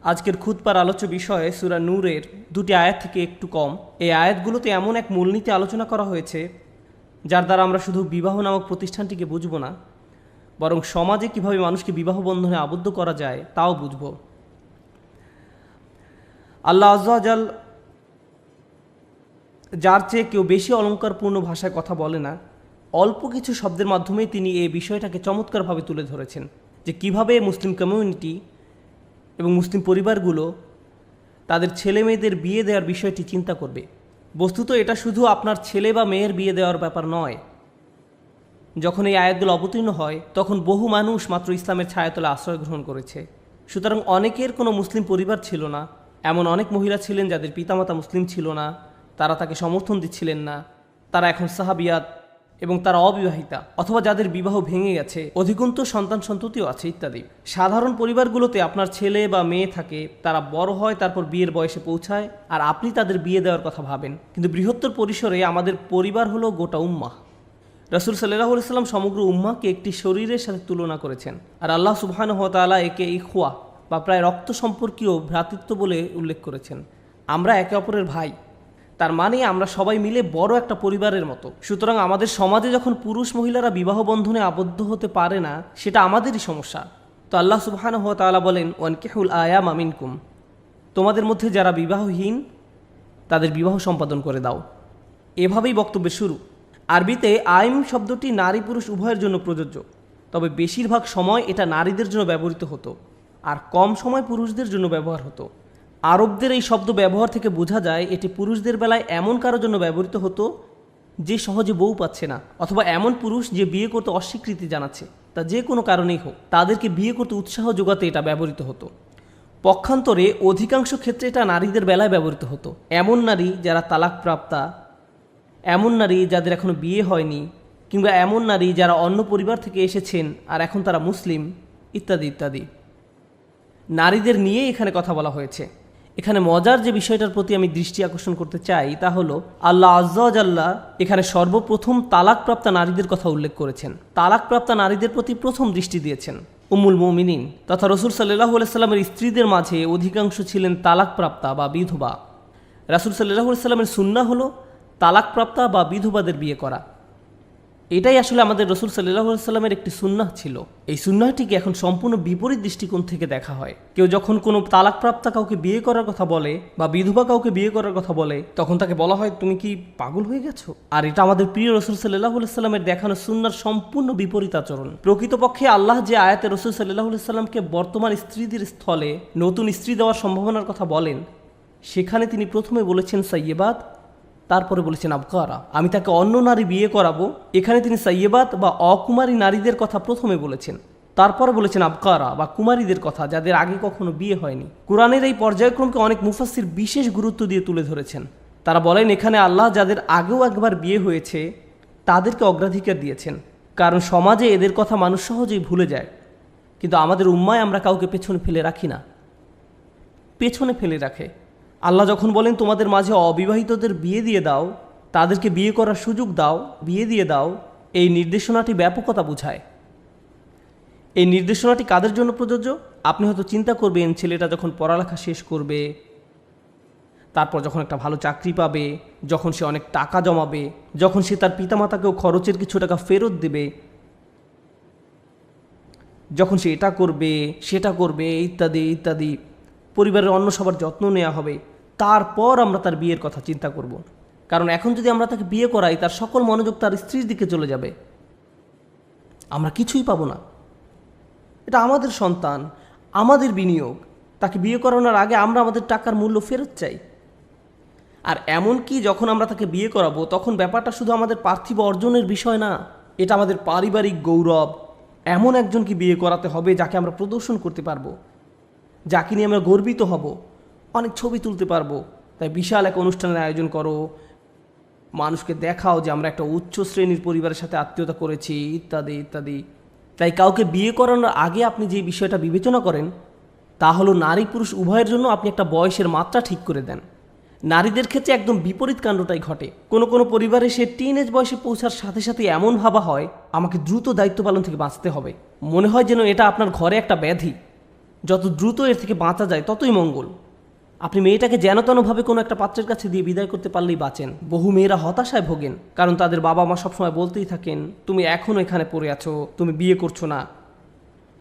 আজকের খুতবার আলোচ্য বিষয়ে সূরা নূরের দুটি আয়াত থেকে একটু কম। এই আয়াতগুলোতে এমন এক মূলনীতি আলোচনা করা হয়েছে যার দ্বারা আমরা শুধু বিবাহ নামক প্রতিষ্ঠানটিকে বুঝব না, বরং সমাজে কিভাবে মানুষকে বিবাহ বন্ধনে আবদ্ধ করা যায় তাও বুঝব। আল্লাহ আযজা ওয়া জাল যার চেয়ে কেউ বেশি অলঙ্কারপূর্ণ ভাষায় কথা বলে না, অল্প কিছু শব্দের মাধ্যমেই তিনি এই বিষয়টাকে চমৎকারভাবে তুলে ধরেছেন যে কিভাবে মুসলিম কমিউনিটি এবং মুসলিম পরিবারগুলো তাদের ছেলে মেয়েদের বিয়ে দেওয়ার বিষয়টি চিন্তা করবে। বস্তুত এটা শুধু আপনার ছেলে বা মেয়ের বিয়ে দেওয়ার ব্যাপার নয়। যখন এই আয়াতগুলো অবতীর্ণ হয় তখন বহু মানুষ মাত্র ইসলামের ছায়াতলে আশ্রয় গ্রহণ করেছে। সুতরাং অনেকের কোনো মুসলিম পরিবার ছিল না। এমন অনেক মহিলা ছিলেন যাদের পিতামাতা মুসলিম ছিল না, তারা তাকে সমর্থন দিচ্ছিলেন না, তারা এখন সাহাবিয়াত এবং তারা অবিবাহিতা অথবা যাদের বিবাহ ভেঙে গেছে, অধিকন্তু সন্তান সন্ততিও আছে ইত্যাদি। সাধারণ পরিবারগুলোতে আপনার ছেলে বা মেয়ে থাকে, তারা বড় হয়, তারপর বিয়ের বয়সে পৌঁছায়, আর আপনি তাদের বিয়ে দেওয়ার কথা ভাবেন। কিন্তু বৃহত্তর পরিসরে আমাদের পরিবার হলো গোটা উম্মাহ। রাসূল সাল্লাল্লাহু আলাইহি ওয়াসাল্লাম সমগ্র উম্মাহকে একটি শরীরের সাথে তুলনা করেছেন, আর আল্লাহ সুবহানাহু ওয়া তাআলা একে ইখওয়া বা প্রায় রক্ত সম্পর্কীয় ভ্রাতৃত্ব বলে উল্লেখ করেছেন। আমরা একে অপরের ভাই, তার মানে আমরা সবাই মিলে বড় একটা পরিবারের মতো। সুতরাং আমাদের সমাজে যখন পুরুষ মহিলারা বিবাহ বন্ধনে আবদ্ধ হতে পারে না, সেটা আমাদেরই সমস্যা। তো আল্লাহ সুবহানাহু ওয়া তাআলা বলেন, ওয়ানকিহুল আয়ামা মিনকুম, তোমাদের মধ্যে যারা বিবাহহীন তাদের বিবাহ সম্পাদন করে দাও। এভাবেই বক্তব্যের শুরু। আরবিতে আইম শব্দটি নারী পুরুষ উভয়ের জন্য প্রযোজ্য, তবে বেশিরভাগ সময় এটা নারীদের জন্য ব্যবহৃত হতো আর কম সময় পুরুষদের জন্য ব্যবহার হতো। আরবদের এই শব্দ ব্যবহার থেকে বোঝা যায় এটি পুরুষদের বেলায় এমন কারোর জন্য ব্যবহৃত হতো যে সহজে বউ পাচ্ছে না, অথবা এমন পুরুষ যে বিয়ে করতে অস্বীকৃতি জানাচ্ছে, তা যে কোনো কারণেই হোক, তাদেরকে বিয়ে করতে উৎসাহ যোগাতে এটা ব্যবহৃত হতো। পক্ষান্তরে অধিকাংশ ক্ষেত্রে এটা নারীদের বেলায় ব্যবহৃত হতো। এমন নারী যারা তালাকপ্রাপ্তা, এমন নারী যাদের এখনও বিয়ে হয়নি, কিংবা এমন নারী যারা অন্য পরিবার থেকে এসেছেন আর এখন তারা মুসলিম, ইত্যাদি ইত্যাদি। নারীদের নিয়ে এখানে কথা বলা হয়েছে। এখানে মজার যে বিষয়টার প্রতি আমি দৃষ্টি আকর্ষণ করতে চাই তা হলো আল্লাহ আযজা ওয়া জাল্লা এখানে সর্বপ্রথম তালাকপ্রাপ্তা নারীদের কথা উল্লেখ করেছেন। তালাকপ্রাপ্তা নারীদের প্রতি প্রথম দৃষ্টি দিয়েছেন উম্মুল মুমিনিন তথা রাসূল সাল্লাল্লাহু আলাইহি ওয়াসাল্লামের স্ত্রীদের মাঝে অধিকাংশ ছিলেন তালাকপ্রাপ্তা বা বিধবা। রাসূল সাল্লাল্লাহু আলাইহি ওয়াসাল্লামের সুন্নাহ হলো তালাকপ্রাপ্তা বা বিধবাদের বিয়ে করা। এটাই আসলে আমাদের রাসূল সাল্লাল্লাহু আলাইহি ওয়াসাল্লামের একটি সুন্নাহ ছিল। এই সুন্নাহটিকে এখন সম্পূর্ণ বিপরীত দৃষ্টিকোণ থেকে দেখা হয়। কেউ যখন কোনো তালাকপ্রাপ্তা কাউকে বিয়ে করার কথা বলে বা বিধবা কাউকে বিয়ে করার কথা বলে, তখন তাকে বলা হয় তুমি কি পাগল হয়ে গেছো। আর এটা আমাদের প্রিয় রাসূল সাল্লাল্লাহু আলাইহি ওয়াসাল্লামের দেখানো সুন্নাহর সম্পূর্ণ বিপরীত আচরণ। প্রকৃতপক্ষে আল্লাহ যে আয়াতে রাসূল সাল্লাল্লাহু আলাইহি ওয়াসাল্লামকে বর্তমান স্ত্রীদের স্থলে নতুন স্ত্রী দেওয়ার সম্ভাবনার কথা বলেন, সেখানে তিনি প্রথমে বলেছেন সাইয়্যিবাত, তারপরে বলেছেন আবকারা, আমি তাকে অন্য নারী বিয়ে করাবো। এখানে তিনি সাইয়্যিবাত বা অকুমারী নারীদের কথা প্রথমে বলেছেন, তারপরে বলেছেন আবকারা বা কুমারীদের কথা যাদের আগে কখনো বিয়ে হয়নি। কোরআনের এই পর্যায়ক্রমকে অনেক মুফাসসির বিশেষ গুরুত্ব দিয়ে তুলে ধরেছেন। তারা বলেন এখানে আল্লাহ যাদের আগেও একবার বিয়ে হয়েছে তাদেরকে অগ্রাধিকার দিয়েছেন, কারণ সমাজে এদের কথা মানুষ সহজেই ভুলে যায়। কিন্তু আমাদের উম্মায় আমরা কাউকে পেছনে ফেলে রাখি না, পেছনে ফেলে রাখে। আল্লাহ যখন বলেন তোমাদের মাঝে অবিবাহিতদের বিয়ে দিয়ে দাও, তাদেরকে বিয়ে করার সুযোগ দাও, বিয়ে দিয়ে দাও, এই নির্দেশনাটি ব্যাপকতা বোঝায়। এই নির্দেশনাটি কাদের জন্য প্রযোজ্য? আপনি হয়তো চিন্তা করবেন ছেলেটা যখন পড়ালেখা শেষ করবে, তারপর যখন একটা ভালো চাকরি পাবে, যখন সে অনেক টাকা জমাবে, যখন সে তার পিতামাতাকেও খরচের কিছু টাকা ফেরত দেবে, যখন সে এটা করবে সেটা করবে ইত্যাদি ইত্যাদি, পরিবারের অন্য সবার যত্ন নেওয়া হবে, তারপর আমরা তার বিয়ের কথা চিন্তা করব। কারণ এখন যদি আমরা তাকে বিয়ে করাই, তার সকল মনোযোগ তার স্ত্রীর দিকে চলে যাবে, আমরা কিছুই পাবো না। এটা আমাদের সন্তান, আমাদের বিনিয়োগ। তাকে বিয়ে করানোর আগে আমরা আমাদের টাকার মূল্য ফেরত চাই। আর এমনকি যখন আমরা তাকে বিয়ে করাবো, তখন ব্যাপারটা শুধু আমাদের পার্থিব অর্জনের বিষয় না, এটা আমাদের পারিবারিক গৌরব। এমন একজনকে বিয়ে করাতে হবে যাকে আমরা প্রদর্শন করতে পারবো, যাকে নিয়ে আমরা গর্বিত হব, অনেক ছবি তুলতে পারবো। তাই বিশাল এক অনুষ্ঠানের আয়োজন করো, মানুষকে দেখাও যে আমরা একটা উচ্চ শ্রেণীর পরিবারের সাথে আত্মীয়তা করেছি, ইত্যাদি ইত্যাদি। তাই কাউকে বিয়ে করানোর আগে আপনি যে বিষয়টা বিবেচনা করেন তা হলো নারী পুরুষ উভয়ের জন্য আপনি একটা বয়সের মাত্রা ঠিক করে দেন। নারীদের ক্ষেত্রে একদম বিপরীত কাণ্ডটাই ঘটে। কোনো কোনো পরিবারে সে টিনেজ বয়সে পৌঁছার সাথে সাথে এমন ভাবা হয় আমাকে দ্রুত দায়িত্ব পালন থেকে বাঁচতে হবে। মনে হয় যেন এটা আপনার ঘরে একটা ব্যাধি। যত দ্রুত এর থেকে বাঁচা যায় ততই মঙ্গল। আপনি মেয়েটাকে যেন তেনভাবে কোনো একটা পাত্রের কাছে দিয়ে বিদায় করতে পারলেই বাঁচেন। বহু মেয়েরা হতাশায় ভোগেন, কারণ তাদের বাবা মা সবসময় বলতেই থাকেন, তুমি এখনও এখানে পড়ে আছো, তুমি বিয়ে করছো না।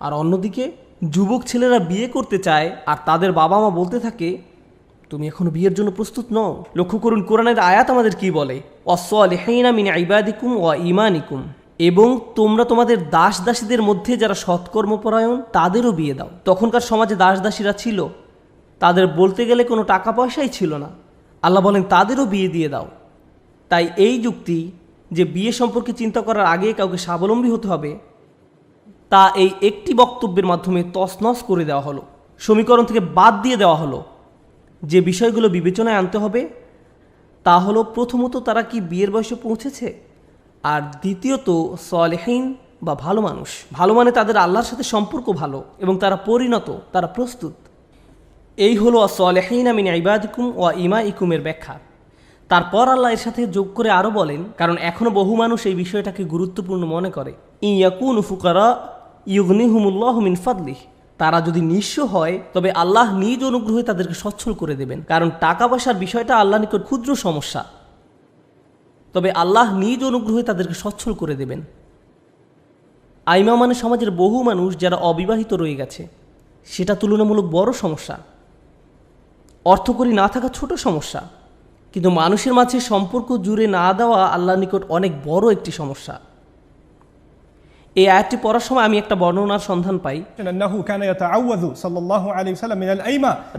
আর অন্যদিকে যুবক ছেলেরা বিয়ে করতে চায় আর তাদের বাবা মা বলতে থাকে, তুমি এখনো বিয়ের জন্য প্রস্তুত নও। লক্ষ্য করুন কোরআনের আয়াত আমাদের কি বলে, অসলিহিনা মিন ইবাদিকুম ওয়া ঈমানিকুম, এবং তোমরা তোমাদের দাস দাসীদের মধ্যে যারা সৎকর্মপরায়ণ তাদেরও বিয়ে দাও। তখনকার সমাজে দাস দাসীরা ছিল, তাদের বলতে গেলে কোনো টাকা পয়সাই ছিল না। আল্লাহ বলেন তাদেরও বিয়ে দিয়ে দাও। তাই এই যুক্তি যে বিয়ে সম্পর্কে চিন্তা করার আগে কাউকে স্বাবলম্বী হতে হবে, তা এই একটি বক্তব্যের মাধ্যমে তছনছ করে দেওয়া হলো, সমীকরণ থেকে বাদ দিয়ে দেওয়া হলো। যে বিষয়গুলো বিবেচনায় আনতে হবে তা হলো, প্রথমত তারা কি বিয়ের বয়সে পৌঁছেছে, আর দ্বিতীয়ত সলেহীন বা ভালো মানুষ। ভালো মানে তাদের আল্লাহর সাথে সম্পর্ক ভালো এবং তারা পরিণত, তারা প্রস্তুত। এই হলো সলেহীন মিন ইবাদিকুম ওয়া ঈমাইকুমের ব্যাখ্যা। তারপর আল্লাহ এর সাথে যোগ করে আরও বলেন, কারণ এখনও বহু মানুষ এই বিষয়টাকে গুরুত্বপূর্ণ মনে করে, ইয়াকুনু ফুকারা ইউগনিহুমুল্লাহু মিন ফাদলিহ, তারা যদি নিঃস্ব হয় তবে আল্লাহ নিজ অনুগ্রহে তাদেরকে সচ্ছল করে দেবেন। কারণ টাকা পয়সার বিষয়টা আল্লাহ নিকট ক্ষুদ্র সমস্যা, তবে আল্লাহ নিজ অনুগ্রহে তাদেরকে সচ্ছল করে দেবেন। আইমা মানে সমাজের বহু মানুষ যারা অবিবাহিত রয়ে গেছে, সেটা তুলনামূলক বড় সমস্যা। অর্থকড়ি না থাকা ছোট সমস্যা, কিন্তু মানুষের মাঝে সম্পর্ক জুড়ে না দেওয়া আল্লাহর নিকট অনেক বড় একটি সমস্যা। এই আয়াতটি পড়ার সময় আমি একটা বর্ণনার সন্ধান পাই,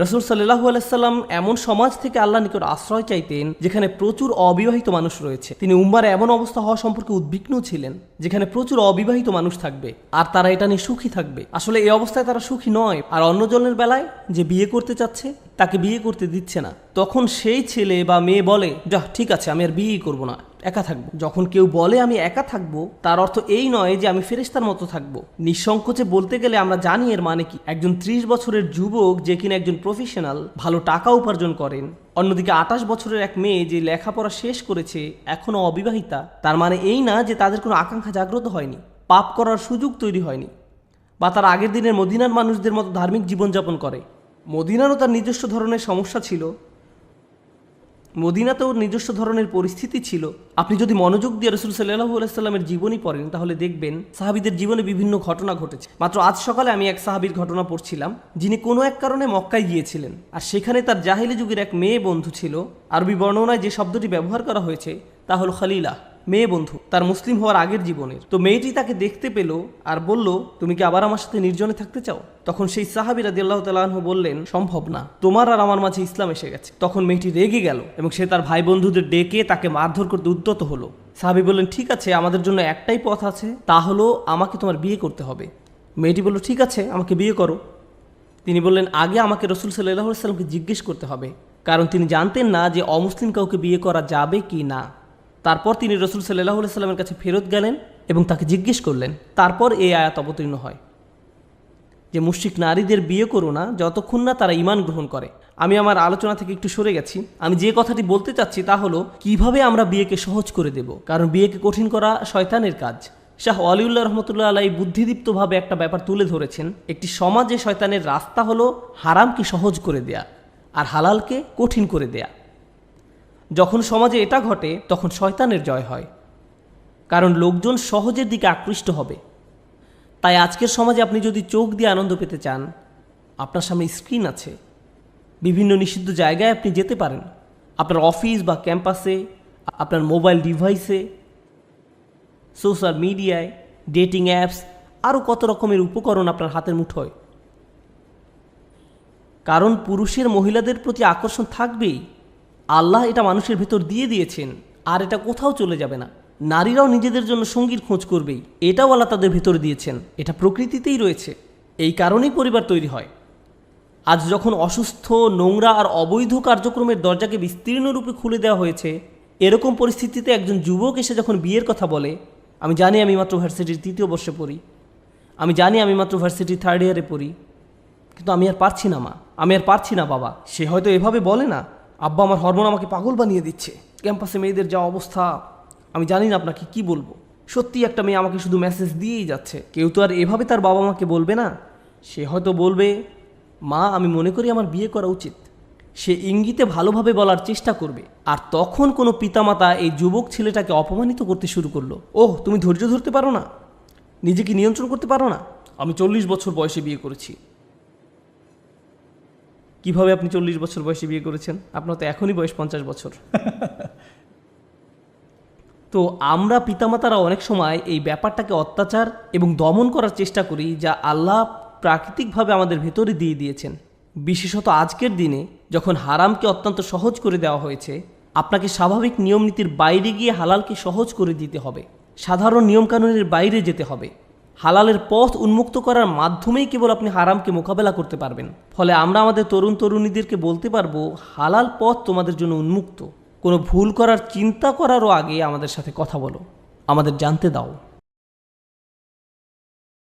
রাসূল সাল্লাল্লাহু আলাইহি সাল্লাম এমন সমাজ থেকে আল্লাহর নিকট আশ্রয় চাইতেন যেখানে প্রচুর অবিবাহিত মানুষ রয়েছে। তিনি উম্মার এমন অবস্থা হওয়া সম্পর্কে উদ্বিগ্ন ছিলেন যেখানে প্রচুর অবিবাহিত মানুষ থাকবে আর তারা এটা নিয়ে সুখী থাকবে। আসলে এই অবস্থায় তারা সুখী নয়, আর অন্যজনের বেলায় যে বিয়ে করতে চাচ্ছে তাকে বিয়ে করতে দিচ্ছে না। তখন সেই ছেলে বা মেয়ে বলে, যা ঠিক আছে, আমি আর বিয়েই করবো না, একা থাকবো। যখন কেউ বলে আমি একা থাকবো, তার অর্থ এই নয় যে আমি ফেরেশতার মতো থাকবো। নিঃসংকোচে বলতে গেলে আমরা জানি এর মানে কি। একজন 30 বছরের যুবক যে কিনা একজন প্রফেশনাল, ভালো টাকা উপার্জন করেন, অন্যদিকে 28 বছরের এক মেয়ে যে লেখাপড়া শেষ করেছে এখনও অবিবাহিতা, তার মানে এই না যে তাদের কোনো আকাঙ্ক্ষা জাগ্রত হয়নি, পাপ করার সুযোগ তৈরি হয়নি, বা তার আগের দিনের মদিনার মানুষদের মতো ধার্মিক জীবনযাপন করে। মদিনারও তার নিজস্ব ধরনের সমস্যা ছিল, মদিনাতেও নিজস্ব ধরনের পরিস্থিতি ছিল। আপনি যদি মনোযোগ দিয়ে রাসূল সাল্লাল্লাহু আলাইহি সাল্লামের জীবনী পড়েন তাহলে দেখবেন সাহাবীদের জীবনে বিভিন্ন ঘটনা ঘটেছে। মাত্র আজ সকালে আমি এক সাহাবীর ঘটনা পড়ছিলাম, যিনি কোনো এক কারণে মক্কায় গিয়েছিলেন, আর সেখানে তার জাহিলি যুগের এক মেয়ে বন্ধু ছিল। আরবি বর্ণনায় যে শব্দটি ব্যবহার করা হয়েছে তা হলো খালিলা, মেয়ে বন্ধু, তার মুসলিম হওয়ার আগের জীবনের। তো মেয়েটি তাকে দেখতে পেল আর বলল, তুমি কি আবার আমার সাথে নির্জনে থাকতে চাও? তখন সেই সাহাবী রাদিয়াল্লাহু তাআলা আনহু বললেন, সম্ভব না, তোমার আর আমার মাঝে ইসলাম এসে গেছে। তখন মেয়েটি রেগে গেল এবং সে তার ভাই বন্ধুদের ডেকে তাকে মারধর করতে উদ্যত হলো। সাহাবী বললেন, ঠিক আছে, আমাদের জন্য একটাই পথ আছে, তা হলো আমাকে তোমার বিয়ে করতে হবে। মেয়েটি বলল, ঠিক আছে, আমাকে বিয়ে করো। তিনি বললেন, আগে আমাকে রাসূল সাল্লাল্লাহু আলাইহি সাল্লামকে জিজ্ঞেস করতে হবে, কারণ তিনি জানতেন না যে অমুসলিম কাউকে বিয়ে করা যাবে কি না। তারপর তিনি রাসূল সাল্লাল্লাহু আলাইহি সাল্লামের কাছে ফেরত গেলেন এবং তাকে জিজ্ঞেস করলেন। তারপর এই আয়াত অবতীর্ণ হয় যে মুশরিক নারীদের বিয়ে করো না যতক্ষণ না তারা ঈমান গ্রহণ করে। আমি আমার আলোচনা থেকে একটু সরে গেছি। আমি যে কথাটি বলতে চাচ্ছি তা হলো কিভাবে আমরা বিয়েকে সহজ করে দেব, কারণ বিয়েকে কঠিন করা শয়তানের কাজ। শাহ ওয়ালিউল্লাহ রহমতুল্লাহ আলাইহি বুদ্ধিদীপ্তভাবে একটা ব্যাপার তুলে ধরেছেন। একটি সমাজে শয়তানের রাস্তা হলো হারামকে সহজ করে দেয়া আর হালালকে কঠিন করে দেয়া। যখন সমাজে এটা ঘটে তখন শয়তানের জয় হয়, কারণ লোকজন সহজের দিকে আকৃষ্ট হবে। তাই আজকের সমাজে আপনি যদি চোখ দিয়ে আনন্দ পেতে চান, আপনার সামনে স্ক্রিন আছে, বিভিন্ন নিষিদ্ধ জায়গায় আপনি যেতে পারেন, আপনার অফিস বা ক্যাম্পাসে, আপনার মোবাইল ডিভাইসে, সোশ্যাল মিডিয়ায়, ডেটিং অ্যাপস, আরও কত রকমের উপকরণ আপনার হাতের মুঠোয়। কারণ পুরুষের মহিলাদের প্রতি আকর্ষণ থাকবেই, আল্লাহ এটা মানুষের ভেতর দিয়ে দিয়েছেন, আর এটা কোথাও চলে যাবে না। নারীরাও নিজেদের জন্য সঙ্গীর খোঁজ করবেই, এটাও আল্লাহ তাদের ভেতর দিয়েছেন, এটা প্রকৃতিতেই রয়েছে। এই কারণেই পরিবার তৈরি হয়। আজ যখন অসুস্থ, নোংরা আর অবৈধ কার্যক্রমের দরজাকে বিস্তীর্ণ রূপে খুলে দেওয়া হয়েছে, এরকম পরিস্থিতিতে একজন যুবক এসে যখন বিয়ের কথা বলে, আমি জানি আমি মাত্র ভার্সিটির 3য় বর্ষে পড়ি, আমি জানি আমি মাত্র ভার্সিটির 3rd ইয়ারে পড়ি, কিন্তু আমি আর পারছি না মা, আমি আর পারছি না বাবা। সে হয়তো এভাবে বলে না, আব্বা আমার হরমোন আমাকে পাগল বানিয়ে দিচ্ছে, ক্যাম্পাসে মেয়েদের যা অবস্থা, আমি জানি না আপনাকে কি বলবো। সত্যি একটা মেয়ে আমাকে শুধু মেসেজ দিয়েই যাচ্ছে। কেউ তো আর এভাবে তার বাবা মাকে বলবে না। সে হয়তো বলবে, মা, আমি মনে করি আমার বিয়ে করা উচিত। সে ইঙ্গিতে ভালোভাবে বলার চেষ্টা করবে, আর তখন কোনো পিতামাতা এই যুবক ছেলেটাকে অপমানিত করতে শুরু করলো। ওহ, তুমি ধৈর্য ধরতে পারো না, নিজেকে নিয়ন্ত্রণ করতে পারো না? আমি 40 বছর বয়সে বিয়ে করেছি। কিভাবে আপনি 40 বছর বয়সে বিয়ে করেছেন? আপনার তো এখনই বয়স 50 বছর। তো আমরা পিতামাতারা অনেক সময় এই ব্যাপারটাকে অত্যাচার এবং দমন করার চেষ্টা করি, যা আল্লাহ প্রাকৃতিকভাবে আমাদের ভেতরে দিয়ে দিয়েছেন। বিশেষত আজকের দিনে যখন হারামকে অত্যন্ত সহজ করে দেওয়া হয়েছে, আপনাকে স্বাভাবিক নিয়মনীতির বাইরে গিয়ে হালালকে সহজ করে দিতে হবে, সাধারণ নিয়মকানুনের বাইরে যেতে হবে। হালালের পথ উন্মুক্ত করার মাধ্যমেই কেবল আপনি হারামকে মোকাবেলা করতে পারবেন। ফলে আমরা আমাদের তরুণ তরুণীদেরকে বলতে পারবো, হালাল পথ তোমাদের জন্য উন্মুক্ত। কোনো ভুল করার চিন্তা করারও আগে আমাদের সাথে কথা বলো, আমাদের জানতে দাও।